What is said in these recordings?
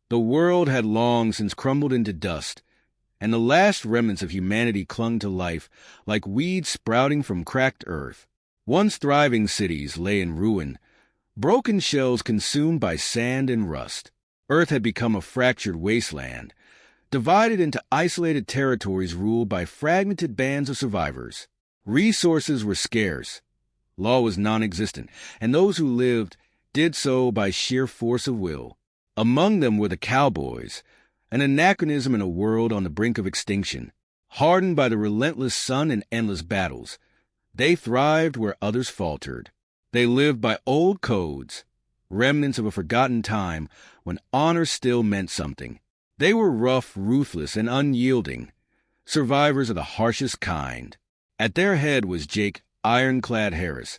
The world had long since crumbled into dust, and the last remnants of humanity clung to life like weeds sprouting from cracked earth. Once thriving cities lay in ruin, broken shells consumed by sand and rust. Earth had become a fractured wasteland, divided into isolated territories ruled by fragmented bands of survivors. Resources were scarce, law was non-existent, and those who lived did so by sheer force of will. Among them were the Cowboys, an anachronism in a world on the brink of extinction. Hardened by the relentless sun and endless battles, they thrived where others faltered. They lived by old codes, remnants of a forgotten time when honor still meant something. They were rough, ruthless, and unyielding, survivors of the harshest kind. At their head was Jake Ironclad Harris,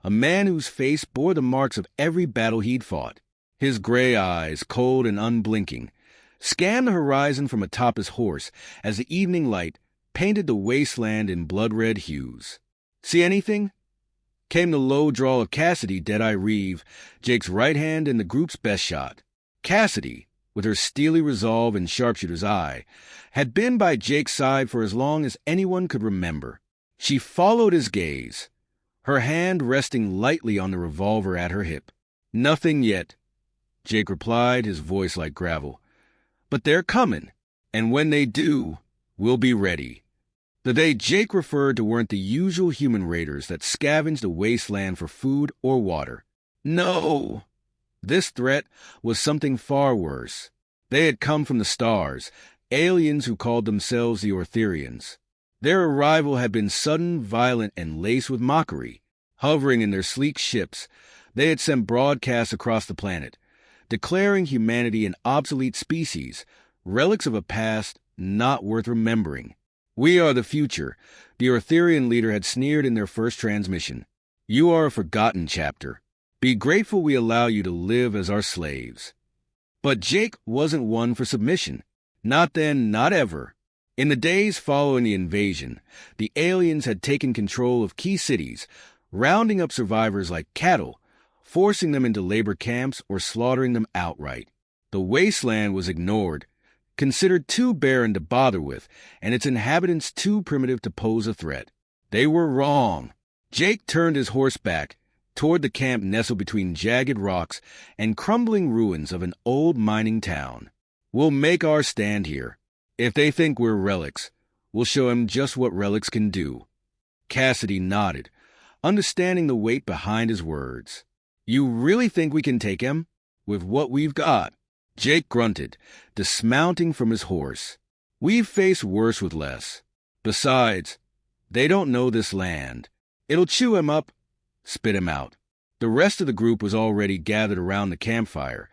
a man whose face bore the marks of every battle he'd fought. His gray eyes, cold and unblinking, scanned the horizon from atop his horse as the evening light painted the wasteland in blood-red hues. "See anything?" Came the low drawl of Cassidy, Deadeye Reeve, Jake's right hand and the group's best shot. Cassidy, with her steely resolve and sharpshooter's eye, had been by Jake's side for as long as anyone could remember. She followed his gaze, her hand resting lightly on the revolver at her hip. "Nothing yet," Jake replied, his voice like gravel. "But they're coming, and when they do, we'll be ready." The they Jake referred to weren't the usual human raiders that scavenged the wasteland for food or water. No! This threat was something far worse. They had come from the stars, aliens who called themselves the Ortherians. Their arrival had been sudden, violent, and laced with mockery. Hovering in their sleek ships, they had sent broadcasts across the planet, declaring humanity an obsolete species, relics of a past not worth remembering. "We are the future," the Ortherian leader had sneered in their first transmission. "You are a forgotten chapter. Be grateful we allow you to live as our slaves." But Jake wasn't one for submission. Not then, not ever. In the days following the invasion, the aliens had taken control of key cities, rounding up survivors like cattle, forcing them into labor camps or slaughtering them outright. The wasteland was ignored, considered too barren to bother with, and its inhabitants too primitive to pose a threat. They were wrong. Jake turned his horse back toward the camp nestled between jagged rocks and crumbling ruins of an old mining town. "We'll make our stand here. If they think we're relics, we'll show them just what relics can do." Cassidy nodded, understanding the weight behind his words. "You really think we can take him? With what we've got?" Jake grunted, dismounting from his horse. "We've faced worse with less. Besides, they don't know this land. It'll chew him up, spit him out." The rest of the group was already gathered around the campfire,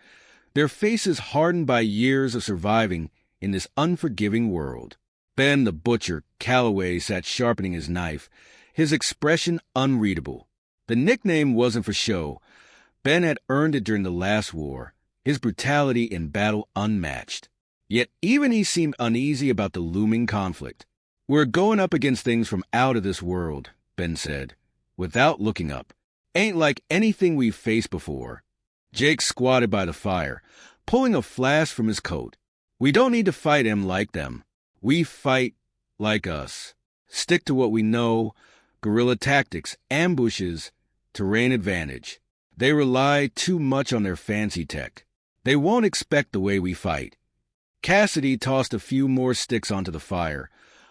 their faces hardened by years of surviving in this unforgiving world. Ben the butcher, Calloway, sat sharpening his knife, his expression unreadable. The nickname wasn't for show. Ben had earned it during the last war, his brutality in battle unmatched. Yet even he seemed uneasy about the looming conflict. "We're going up against things from out of this world," Ben said, without looking up. "Ain't like anything we've faced before." Jake squatted by the fire, pulling a flask from his coat. "We don't need to fight him like them. We fight like us. Stick to what we know, guerrilla tactics, ambushes, terrain advantage. They rely too much on their fancy tech. They won't expect the way we fight." Cassidy tossed a few more sticks onto the fire,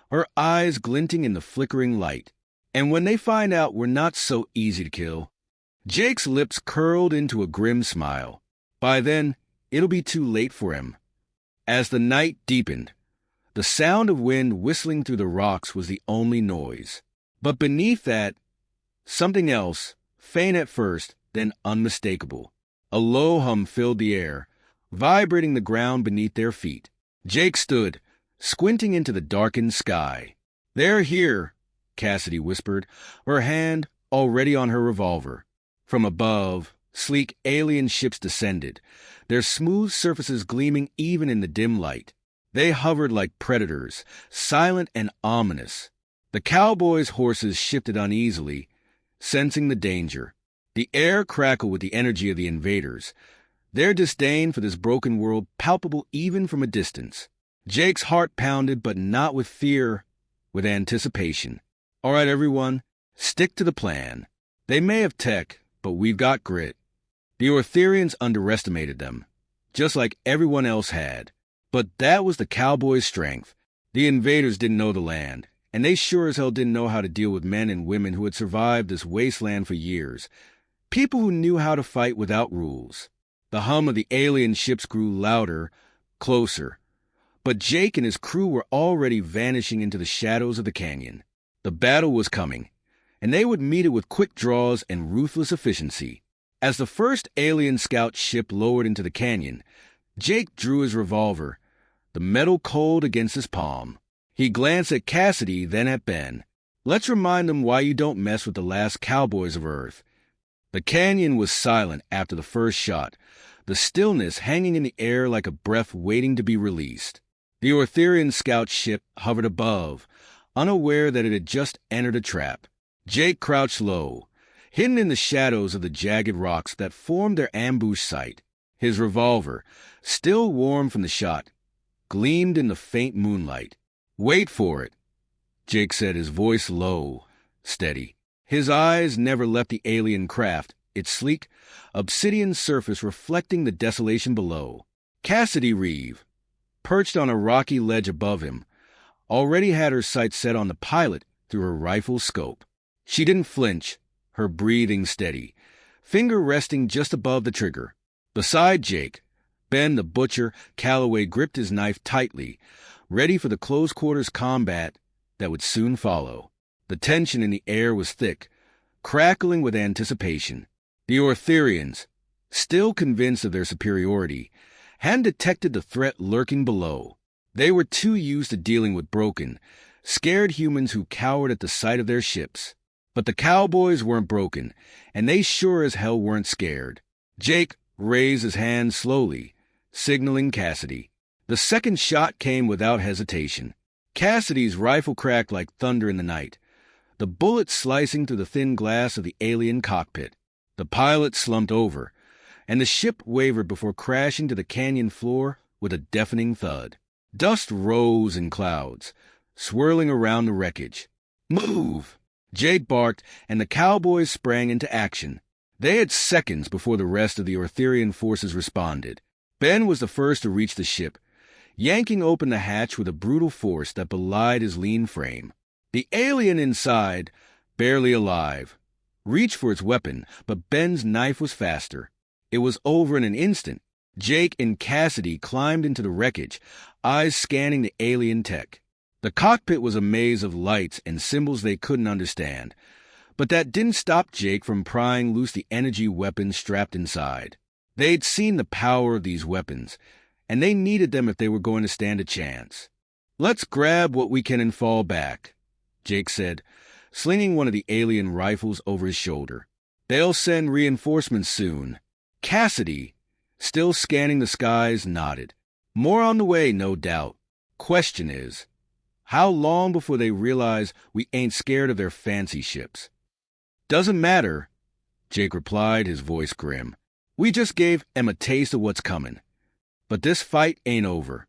her eyes glinting in the flickering light. "And when they find out we're not so easy to kill." Jake's lips curled into a grim smile. "By then, it'll be too late for him." As the night deepened, the sound of wind whistling through the rocks was the only noise. But beneath that, something else, faint at first, then unmistakable. A low hum filled the air, vibrating the ground beneath their feet. Jake stood, squinting into the darkened sky. "They're here," Cassidy whispered, her hand already on her revolver. From above, sleek alien ships descended, their smooth surfaces gleaming even in the dim light. They hovered like predators, silent and ominous. The Cowboys' horses shifted uneasily, sensing the danger. The air crackled with the energy of the invaders, their disdain for this broken world palpable even from a distance. Jake's heart pounded, but not with fear, with anticipation. All right, everyone, stick to the plan. They may have tech, but we've got grit. The Ortherians underestimated them, just like everyone else had. But that was the Cowboys' strength. The invaders didn't know the land, and they sure as hell didn't know how to deal with men and women who had survived this wasteland for years. People who knew how to fight without rules. The hum of the alien ships grew louder, closer. But Jake and his crew were already vanishing into the shadows of the canyon. The battle was coming, and they would meet it with quick draws and ruthless efficiency. As the first alien scout ship lowered into the canyon, Jake drew his revolver, the metal cold against his palm. He glanced at Cassidy, then at Ben. Let's remind them why you don't mess with the last Cowboys of Earth. The canyon was silent after the first shot, the stillness hanging in the air like a breath waiting to be released. The Ortherian scout ship hovered above, unaware that it had just entered a trap. Jake crouched low, hidden in the shadows of the jagged rocks that formed their ambush site. His revolver, still warm from the shot, gleamed in the faint moonlight. "Wait for it," Jake said, his voice low, steady. His eyes never left the alien craft, its sleek, obsidian surface reflecting the desolation below. Cassidy Reeve, perched on a rocky ledge above him, already had her sights set on the pilot through her rifle's scope. She didn't flinch, her breathing steady, finger resting just above the trigger. Beside Jake, Ben the butcher Calloway gripped his knife tightly, ready for the close-quarters combat that would soon follow. The tension in the air was thick, crackling with anticipation. The Ortherians, still convinced of their superiority, hadn't detected the threat lurking below. They were too used to dealing with broken, scared humans who cowered at the sight of their ships. But the Cowboys weren't broken, and they sure as hell weren't scared. Jake raised his hand slowly, signaling Cassidy. The second shot came without hesitation. Cassidy's rifle cracked like thunder in the night, the bullet slicing through the thin glass of the alien cockpit. The pilot slumped over, and the ship wavered before crashing to the canyon floor with a deafening thud. Dust rose in clouds, swirling around the wreckage. "Move!" Jake barked, and the Cowboys sprang into action. They had seconds before the rest of the Ortherian forces responded. Ben was the first to reach the ship, yanking open the hatch with a brutal force that belied his lean frame. The alien inside, barely alive, reached for its weapon, but Ben's knife was faster. It was over in an instant. Jake and Cassidy climbed into the wreckage, eyes scanning the alien tech. The cockpit was a maze of lights and symbols they couldn't understand, but that didn't stop Jake from prying loose the energy weapons strapped inside. They'd seen the power of these weapons, and they needed them if they were going to stand a chance. "Let's grab what we can and fall back," Jake said, slinging one of the alien rifles over his shoulder. "They'll send reinforcements soon." Cassidy, still scanning the skies, nodded. "More on the way, no doubt. Question is, how long before they realize we ain't scared of their fancy ships?" "Doesn't matter," Jake replied, his voice grim. "We just gave 'em a taste of what's coming. But this fight ain't over."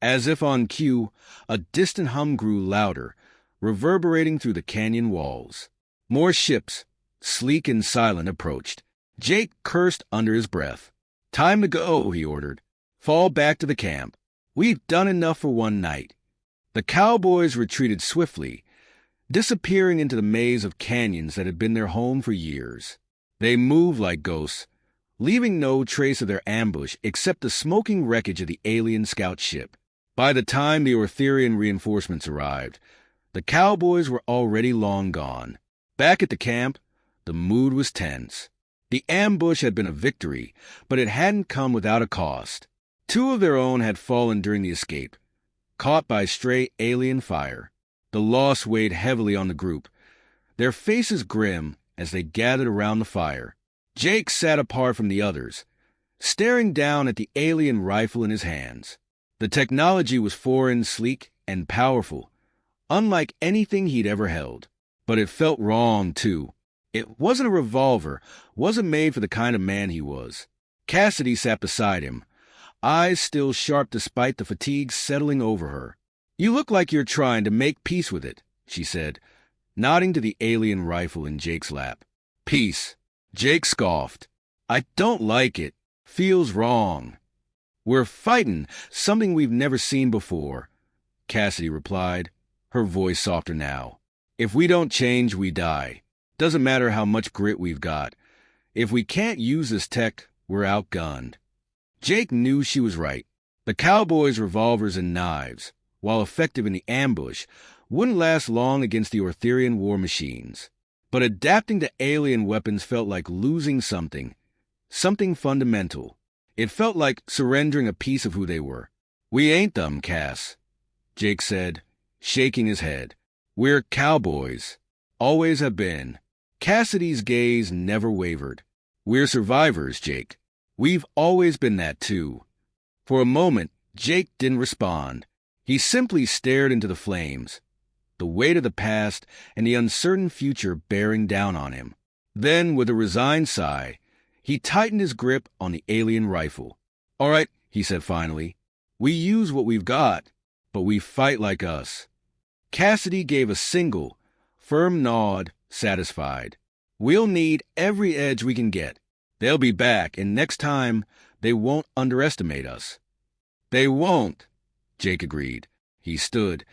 As if on cue, a distant hum grew louder, reverberating through the canyon walls. More ships, sleek and silent, approached. Jake cursed under his breath. "Time to go," he ordered. "Fall back to the camp. We've done enough for one night." The Cowboys retreated swiftly, disappearing into the maze of canyons that had been their home for years. They moved like ghosts, leaving no trace of their ambush except the smoking wreckage of the alien scout ship. By the time the Ortherian reinforcements arrived, the Cowboys were already long gone. Back at the camp, the mood was tense. The ambush had been a victory, but it hadn't come without a cost. 2 of their own had fallen during the escape, caught by stray alien fire. The loss weighed heavily on the group, their faces grim as they gathered around the fire. Jake sat apart from the others, staring down at the alien rifle in his hands. The technology was foreign, sleek, and powerful, unlike anything he'd ever held. But it felt wrong, too. It wasn't a revolver, wasn't made for the kind of man he was. Cassidy sat beside him, eyes still sharp despite the fatigue settling over her. "You look like you're trying to make peace with it," she said, nodding to the alien rifle in Jake's lap. "Peace," Jake scoffed. "I don't like it. Feels wrong." "We're fighting something we've never seen before," Cassidy replied, her voice softer now. "If we don't change, we die. Doesn't matter how much grit we've got. If we can't use this tech, we're outgunned." Jake knew she was right. The Cowboys' revolvers and knives, while effective in the ambush, wouldn't last long against the Ortherian war machines. But adapting to alien weapons felt like losing something fundamental. It felt like surrendering a piece of who they were. "We ain't them, Cass," Jake said, shaking his head. "We're cowboys. Always have been." Cassidy's gaze never wavered. "We're survivors, Jake. We've always been that, too." For a moment, Jake didn't respond. He simply stared into the flames, the weight of the past and the uncertain future bearing down on him. Then, with a resigned sigh, he tightened his grip on the alien rifle. "All right," he said finally. "We use what we've got, but we fight like us." Cassidy gave a single, firm nod, satisfied. "We'll need every edge we can get. They'll be back, and next time, they won't underestimate us." "They won't," Jake agreed. He stood,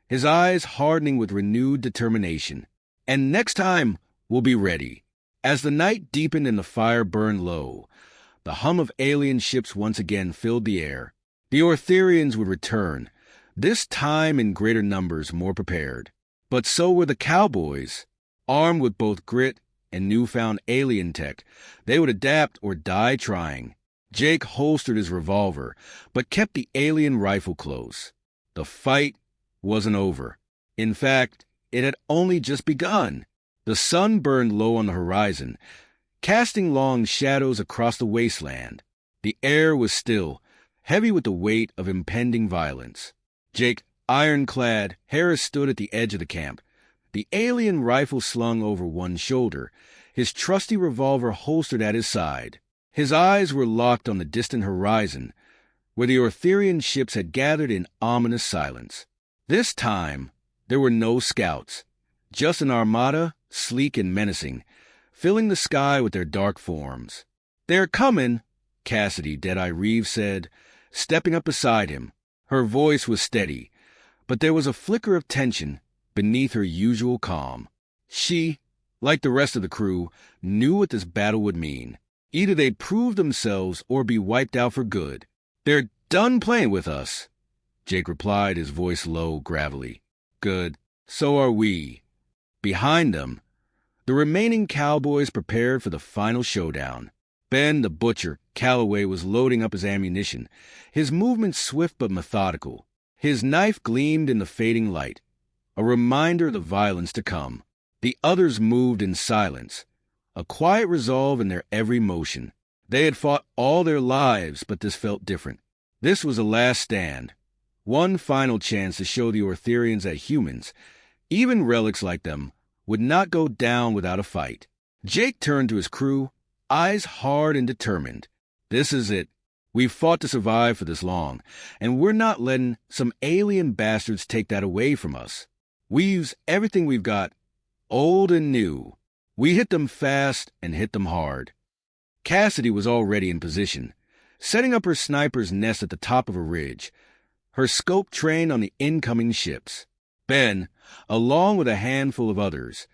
his eyes hardening with renewed determination. "And next time, we'll be ready." As the night deepened and the fire burned low, the hum of alien ships once again filled the air. The Ortherians would return, this time in greater numbers, more prepared. But so were the Cowboys. Armed with both grit and newfound alien tech, they would adapt or die trying. Jake holstered his revolver, but kept the alien rifle close. The fight wasn't over. In fact, it had only just begun. The sun burned low on the horizon, casting long shadows across the wasteland. The air was still, heavy with the weight of impending violence. Jake, ironclad, Harris stood at the edge of the camp, the alien rifle slung over one shoulder, his trusty revolver holstered at his side. His eyes were locked on the distant horizon, where the Ortherian ships had gathered in ominous silence. This time, there were no scouts, just an armada, sleek and menacing, filling the sky with their dark forms. "They're coming," Cassidy, Deadeye Reeves said, stepping up beside him. Her voice was steady, but there was a flicker of tension beneath her usual calm. She, like the rest of the crew, knew what this battle would mean. Either they'd prove themselves or be wiped out for good. "They're done playing with us," Jake replied, his voice low, gravelly. "Good. So are we." Behind them, the remaining Cowboys prepared for the final showdown. Ben, the butcher, Calloway, was loading up his ammunition, his movements swift but methodical. His knife gleamed in the fading light, a reminder of the violence to come. The others moved in silence, a quiet resolve in their every motion. They had fought all their lives, but this felt different. This was a last stand, one final chance to show the Ortherians that humans, even relics like them, would not go down without a fight. Jake turned to his crew, eyes hard and determined. "This is it. We've fought to survive for this long, and we're not letting some alien bastards take that away from us. We use everything we've got, old and new. We hit them fast and hit them hard." Cassidy was already in position, setting up her sniper's nest at the top of a ridge, her scope trained on the incoming ships. Ben, along with a handful of others,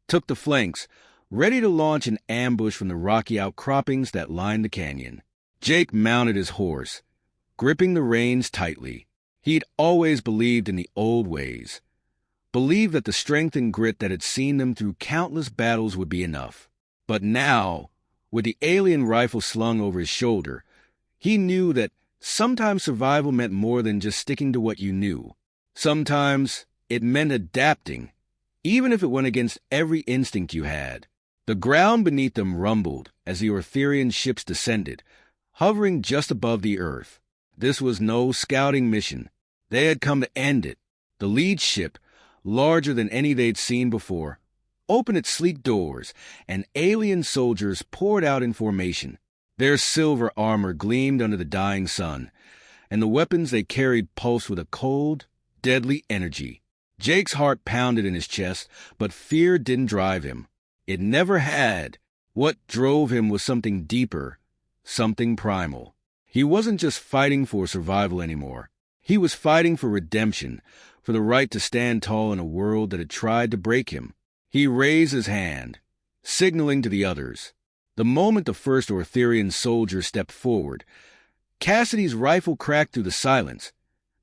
took the flanks, ready to launch an ambush from the rocky outcroppings that lined the canyon. Jake mounted his horse, gripping the reins tightly. He'd always believed in the old ways, believed that the strength and grit that had seen them through countless battles would be enough. But now, with the alien rifle slung over his shoulder, he knew that sometimes survival meant more than just sticking to what you knew. Sometimes it meant adapting, even if it went against every instinct you had. The ground beneath them rumbled as the Ortherian ships descended, hovering just above the earth. This was no scouting mission. They had come to end it. The lead ship, larger than any they'd seen before, opened its sleek doors, and alien soldiers poured out in formation. Their silver armor gleamed under the dying sun, and the weapons they carried pulsed with a cold, deadly energy. Jake's heart pounded in his chest, but fear didn't drive him. It never had. What drove him was something deeper, something primal. He wasn't just fighting for survival anymore. He was fighting for redemption, for the right to stand tall in a world that had tried to break him. He raised his hand, signaling to the others. The moment the first Ortherian soldier stepped forward, Cassidy's rifle cracked through the silence,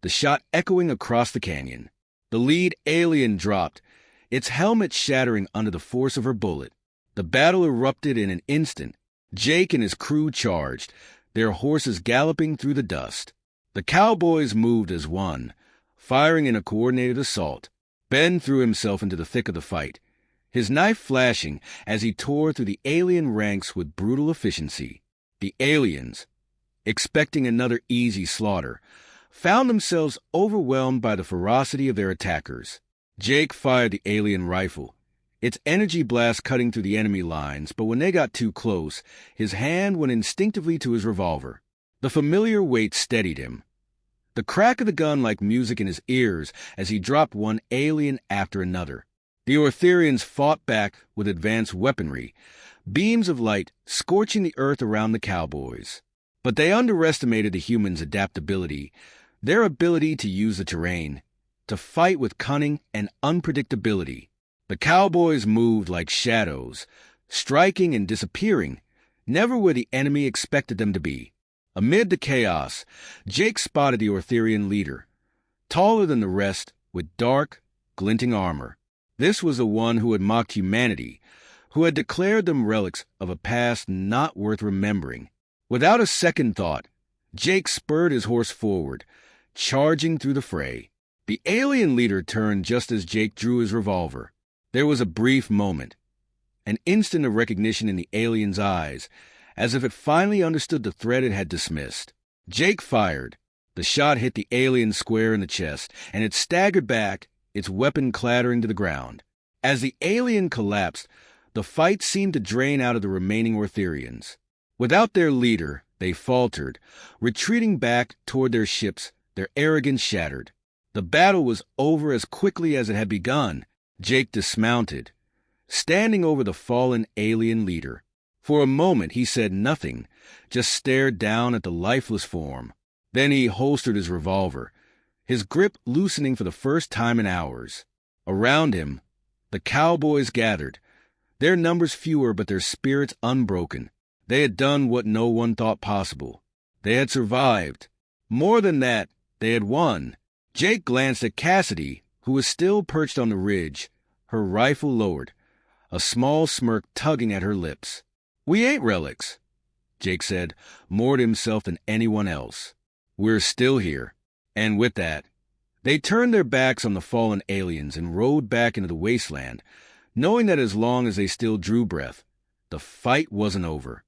the shot echoing across the canyon. The lead alien dropped, its helmet shattering under the force of her bullet. The battle erupted in an instant. Jake and his crew charged, their horses galloping through the dust. The Cowboys moved as one, firing in a coordinated assault. Ben threw himself into the thick of the fight, his knife flashing as he tore through the alien ranks with brutal efficiency. The aliens, expecting another easy slaughter, found themselves overwhelmed by the ferocity of their attackers. Jake fired the alien rifle, its energy blast cutting through the enemy lines, but when they got too close, his hand went instinctively to his revolver. The familiar weight steadied him, the crack of the gun like music in his ears as he dropped one alien after another. The Ortherians fought back with advanced weaponry, beams of light scorching the earth around the Cowboys. But they underestimated the humans' adaptability, their ability to use the terrain, to fight with cunning and unpredictability. The Cowboys moved like shadows, striking and disappearing, never where the enemy expected them to be. Amid the chaos, Jake spotted the Ortherian leader, taller than the rest, with dark, glinting armor. This was the one who had mocked humanity, who had declared them relics of a past not worth remembering. Without a second thought, Jake spurred his horse forward, charging through the fray. The alien leader turned just as Jake drew his revolver. There was a brief moment, an instant of recognition in the alien's eyes, as if it finally understood the threat it had dismissed. Jake fired. The shot hit the alien square in the chest, and it staggered back, its weapon clattering to the ground. As the alien collapsed, the fight seemed to drain out of the remaining Ortherians. Without their leader, they faltered, retreating back toward their ships, their arrogance shattered. The battle was over as quickly as it had begun. Jake dismounted, standing over the fallen alien leader. For a moment he said nothing, just stared down at the lifeless form. Then he holstered his revolver, his grip loosening for the first time in hours. Around him, the Cowboys gathered, their numbers fewer but their spirits unbroken. They had done what no one thought possible. They had survived. More than that, they had won. Jake glanced at Cassidy, who was still perched on the ridge, her rifle lowered, a small smirk tugging at her lips. "We ain't relics," Jake said, more to himself than anyone else. "We're still here." And with that, they turned their backs on the fallen aliens and rode back into the wasteland, knowing that as long as they still drew breath, the fight wasn't over.